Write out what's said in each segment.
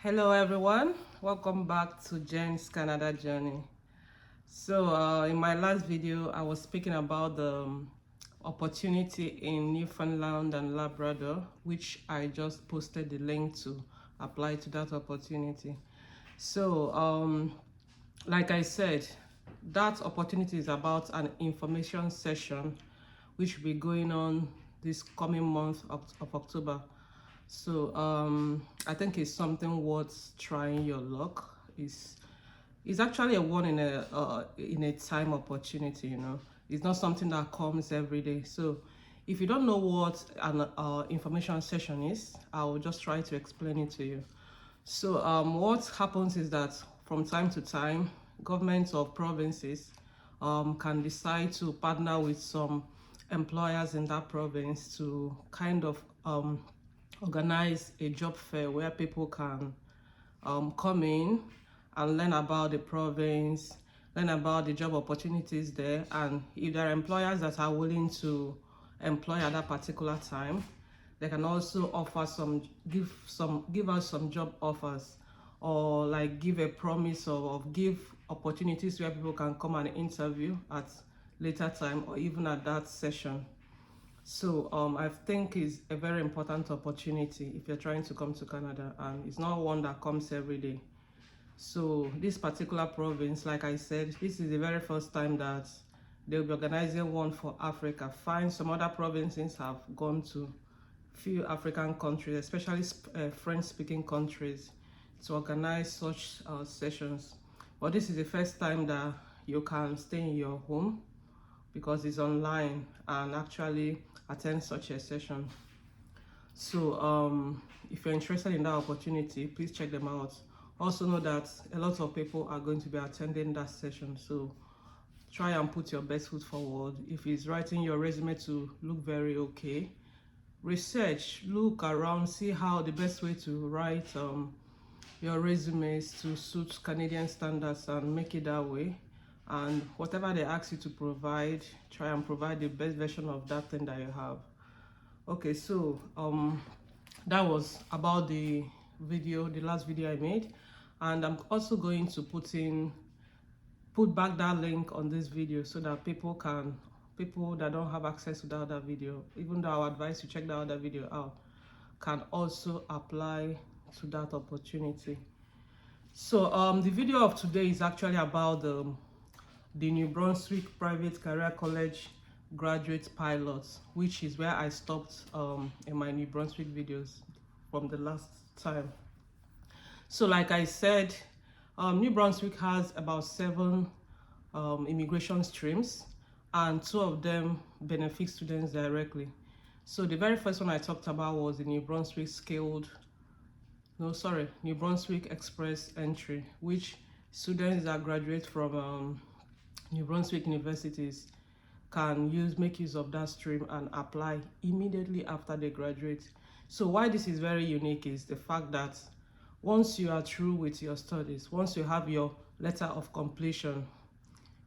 Hello everyone, welcome back to Jen's Canada journey. So in my last video I was speaking about the opportunity in Newfoundland and Labrador, which I just posted the link to apply to that opportunity. So like I said, that opportunity is about an information session which will be going on this coming month of October. So I think it's something worth trying your luck. It's actually a one in a time opportunity, you know. It's not something that comes every day. So if you don't know what an information session is, I'll just try to explain it to you. So what happens is that from time to time, governments of provinces can decide to partner with some employers in that province to kind of organize a job fair where people can come in and learn about the province, learn about the job opportunities there, and if there are employers that are willing to employ at that particular time, they can also offer give us some job offers, or like give a promise of give opportunities where people can come and interview at later time or even at that session. So I think it's a very important opportunity if you're trying to come to Canada, and it's not one that comes every day. So this particular province, like I said, this is the very first time that they'll be organizing one for Africa. Fine, some other provinces have gone to few African countries, especially French-speaking countries, to organize such sessions. But this is the first time that you can stay in your home because it's online and actually attend such a session. So if you're interested in that opportunity, please check them out. Also know that a lot of people are going to be attending that session, so try and put your best foot forward. If it's writing your resume to look very okay, research, look around, see how the best way to write your resumes to suit Canadian standards and make it that way. And whatever they ask you to provide, try and provide the best version of that thing that you have. Okay, so that was about the last video I made, and I'm also going to put back that link on this video so that people that don't have access to the other video, even though I would advise you check the other video out, can also apply to that opportunity. So the video of today is actually about the New Brunswick Private Career College graduate pilots, which is where I stopped in my New Brunswick videos from the last time. So like I said, New Brunswick has about 7 immigration streams, and 2 of them benefit students directly. So the very first one I talked about was the New Brunswick New Brunswick Express Entry, which students that graduate from New Brunswick universities can make use of that stream and apply immediately after they graduate. So why this is very unique is the fact that once you are through with your studies, once you have your letter of completion,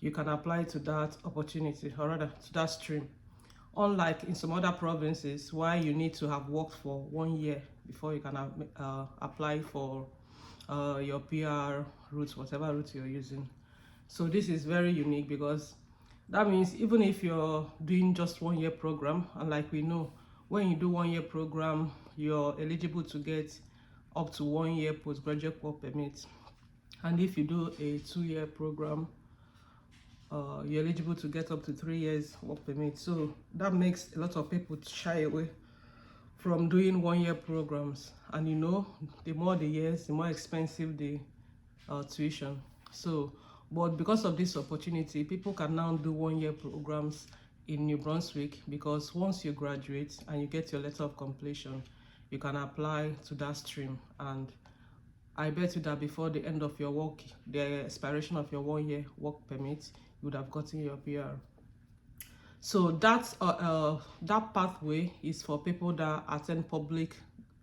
you can apply to that opportunity, or rather to that stream. Unlike in some other provinces where you need to have worked for 1 year before you can apply for your PR route, whatever route you're using. So this is very unique because that means even if you're doing just 1 year program, and like we know, when you do 1 year program, you're eligible to get up to 1 year postgraduate work permit. And if you do a 2 year program, you're eligible to get up to 3 years work permit. So that makes a lot of people shy away from doing 1 year programs. And you know, the more the years, the more expensive the tuition. But because of this opportunity, people can now do 1 year programs in New Brunswick, because once you graduate and you get your letter of completion, you can apply to that stream. And I bet you that before the end of your the expiration of your 1 year work permit, you would have gotten your PR. So that pathway is for people that attend public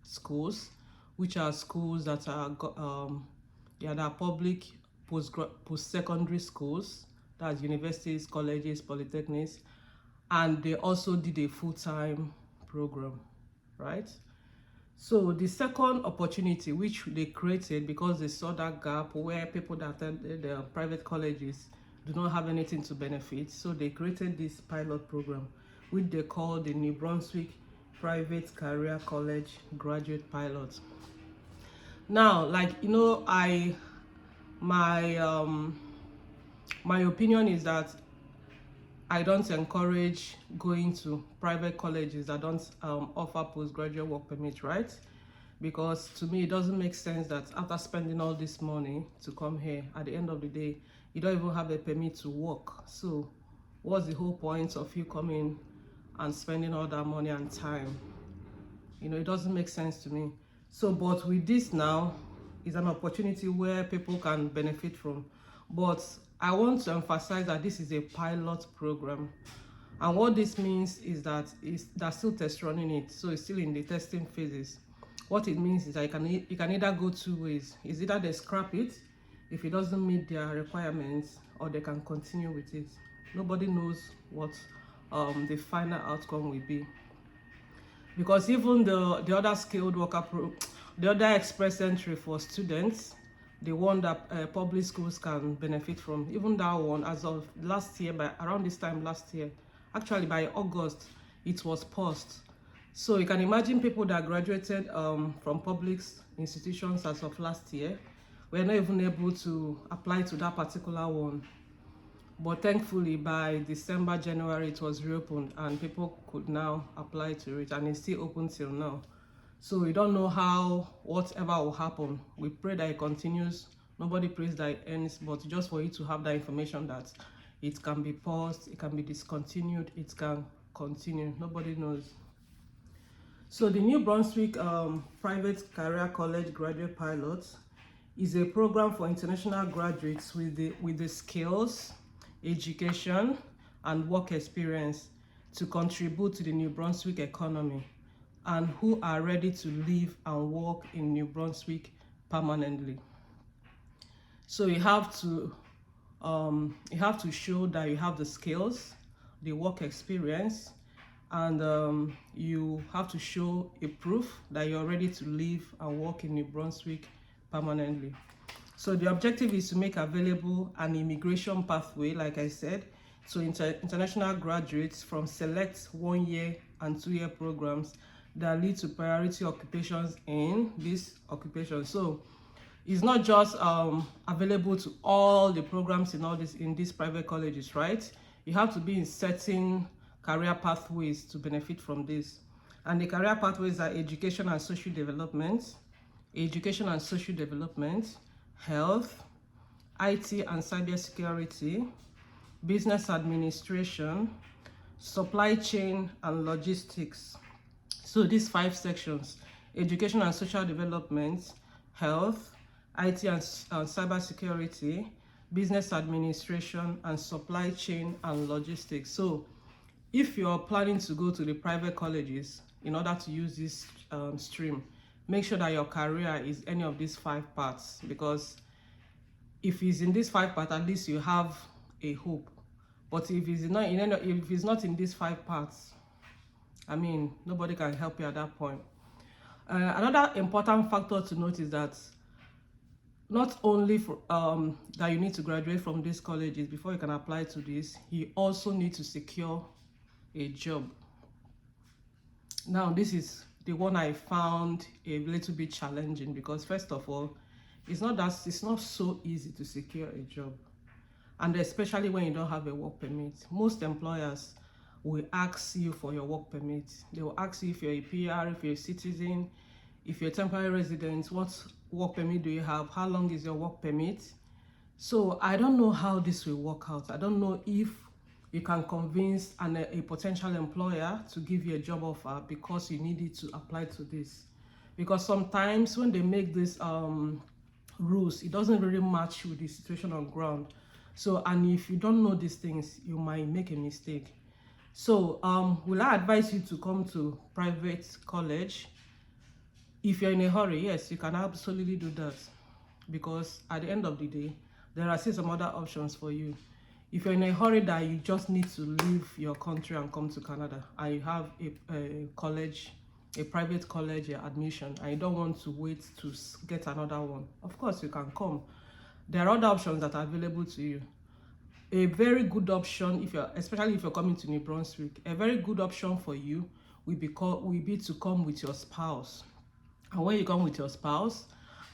schools, which are schools that are that are public post-secondary schools, that's universities, colleges, and they also did a full-time program, right? So the second opportunity which they created, because they saw that gap where people that attended the private colleges do not have anything to benefit, so they created this pilot program which they call the New Brunswick Private Career College Graduate Pilot. Now, like, you know, my my opinion is that I don't encourage going to private colleges that don't offer postgraduate work permit, right? Because to me, it doesn't make sense that after spending all this money to come here, at the end of the day, you don't even have a permit to work. So what's the whole point of you coming and spending all that money and time? You know, it doesn't make sense to me. So, but with this now, is an opportunity where people can benefit from. But I want to emphasize that this is a pilot program. And what this means is that they're still test running it. So it's still in the testing phases. What it means is that you can either go two ways. It's either they scrap it if it doesn't meet their requirements, or they can continue with it. Nobody knows what the final outcome will be. Because even the other skilled worker the other express entry for students, the one that public schools can benefit from, even that one, as of last year, by around this time last year, actually by August, it was paused. So you can imagine people that graduated from public institutions as of last year were not even able to apply to that particular one. But thankfully, by December, January, it was reopened and people could now apply to it, and it's still open till now. So we don't know how, whatever will happen. We pray that it continues. Nobody prays that it ends, but just for you to have that information that it can be paused, it can be discontinued, it can continue. Nobody knows. So the New Brunswick Private Career College Graduate Pilot is a program for international graduates with the skills, education, and work experience to contribute to the New Brunswick economy, and who are ready to live and work in New Brunswick permanently. So you have to show that you have the skills, the work experience, and you have to show a proof that you're ready to live and work in New Brunswick permanently. So the objective is to make available an immigration pathway, like I said, to international graduates from select 1-year and 2-year programs that lead to priority occupations in this occupation. So it's not just available to all the programs in these private colleges, right? You have to be in certain career pathways to benefit from this. And the career pathways are education and social development, health, IT and cybersecurity, business administration, supply chain and logistics. So these 5 sections: education and social development, health, IT and cybersecurity, business administration, and supply chain and logistics. So if you're planning to go to the private colleges in order to use this stream, make sure that your career is any of these 5 parts, because if it's in these 5 parts, at least you have a hope. But if it's not in these 5 parts, I mean, nobody can help you at that point. Another important factor to note is that not only for, that you need to graduate from these colleges before you can apply to this, you also need to secure a job. Now, this is the one I found a little bit challenging, because first of all, it's not so easy to secure a job, and especially when you don't have a work permit. Most employers will ask you for your work permit. They will ask you if you're a PR, if you're a citizen, if you're a temporary resident, what work permit do you have, how long is your work permit. So I don't know how this will work out. I don't know if you can convince a potential employer to give you a job offer because you needed to apply to this. Because sometimes when they make these rules, it doesn't really match with the situation on ground. So, and if you don't know these things, you might make a mistake. So will I advise you to come to private college? If you're in a hurry, yes, you can absolutely do that, because at the end of the day, there are still some other options for you. If you're in a hurry that you just need to leave your country and come to Canada, and you have a a private college admission and you don't want to wait to get another one, of course you can come. There are other options that are available to you. A very good option, especially if you're coming to New Brunswick, a very good option for you will be to come with your spouse. And when you come with your spouse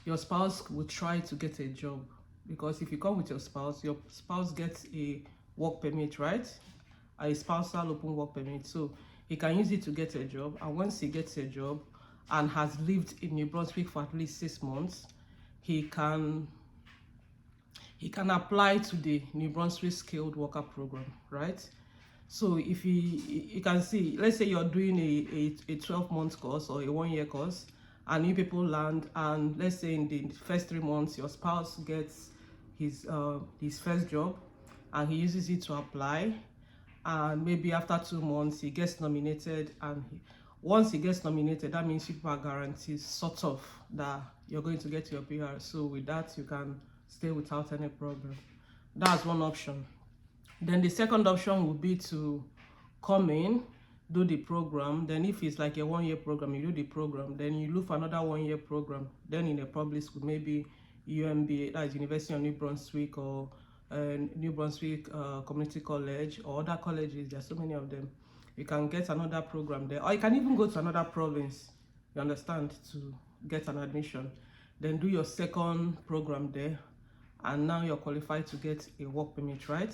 will try to get a job, because if you come with your spouse gets a work permit, right? A spousal open work permit, so he can use it to get a job. And once he gets a job and has lived in New Brunswick for at least 6 months, he can apply to the New Brunswick skilled worker program, right? So if you can see, let's say you're doing a 12-month course or a 1-year course, and you people land, and let's say in the first 3 months your spouse gets his first job and he uses it to apply, and maybe after 2 months he gets nominated, and once he gets nominated, that means people are guaranteed sort of that you're going to get your PR. So with that you can stay without any problem. That's one option. Then the second option would be to come in, do the program. Then if it's like a 1-year program, you do the program, then you look for another 1-year program, then in a public school, maybe UMBA, that is University of New Brunswick, or New Brunswick Community College, or other colleges. There are so many of them. You can get another program there, or you can even go to another province, you understand, to get an admission. Then do your second program there, and now you're qualified to get a work permit, right?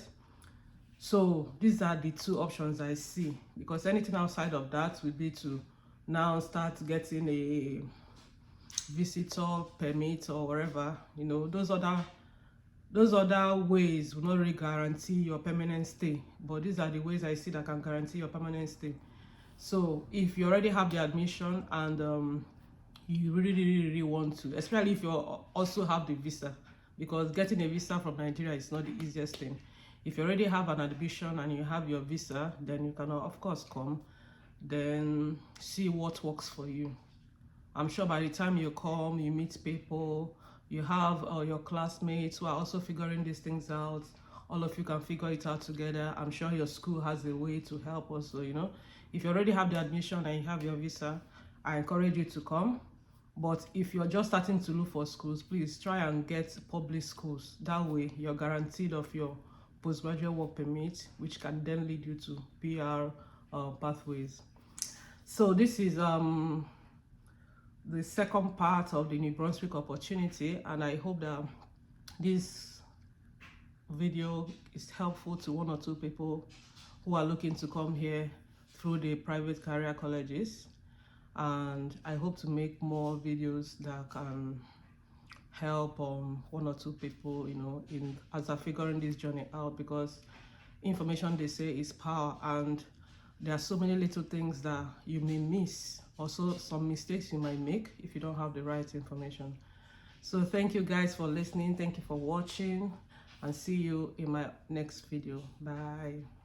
So these are the 2 options I see, because anything outside of that will be to now start getting a visitor permit or whatever. You know, those other ways will not really guarantee your permanent stay, but these are the ways I see that can guarantee your permanent stay. So if you already have the admission and you really want to, especially if you also have the visa, because getting a visa from Nigeria is not the easiest thing. If you already have an admission and you have your visa, then you can of course come, then see what works for you. I'm sure by the time you come, you meet people, you have your classmates who are also figuring these things out. All of you can figure it out together. I'm sure your school has a way to help also, you know. If you already have the admission and you have your visa, I encourage you to come. But if you're just starting to look for schools, please try and get public schools. That way you're guaranteed of your postgraduate work permit, which can then lead you to PR pathways. So this is the second part of the New Brunswick opportunity, and I hope that this video is helpful to 1 or 2 people who are looking to come here through the private career colleges. And I hope to make more videos that can help 1 or 2 people, you know, as they're figuring this journey out, because information, they say, is power, and there are so many little things that you may miss, also some mistakes you might make if you don't have the right information. So thank you guys for listening, thank you for watching, and see you in my next video. Bye.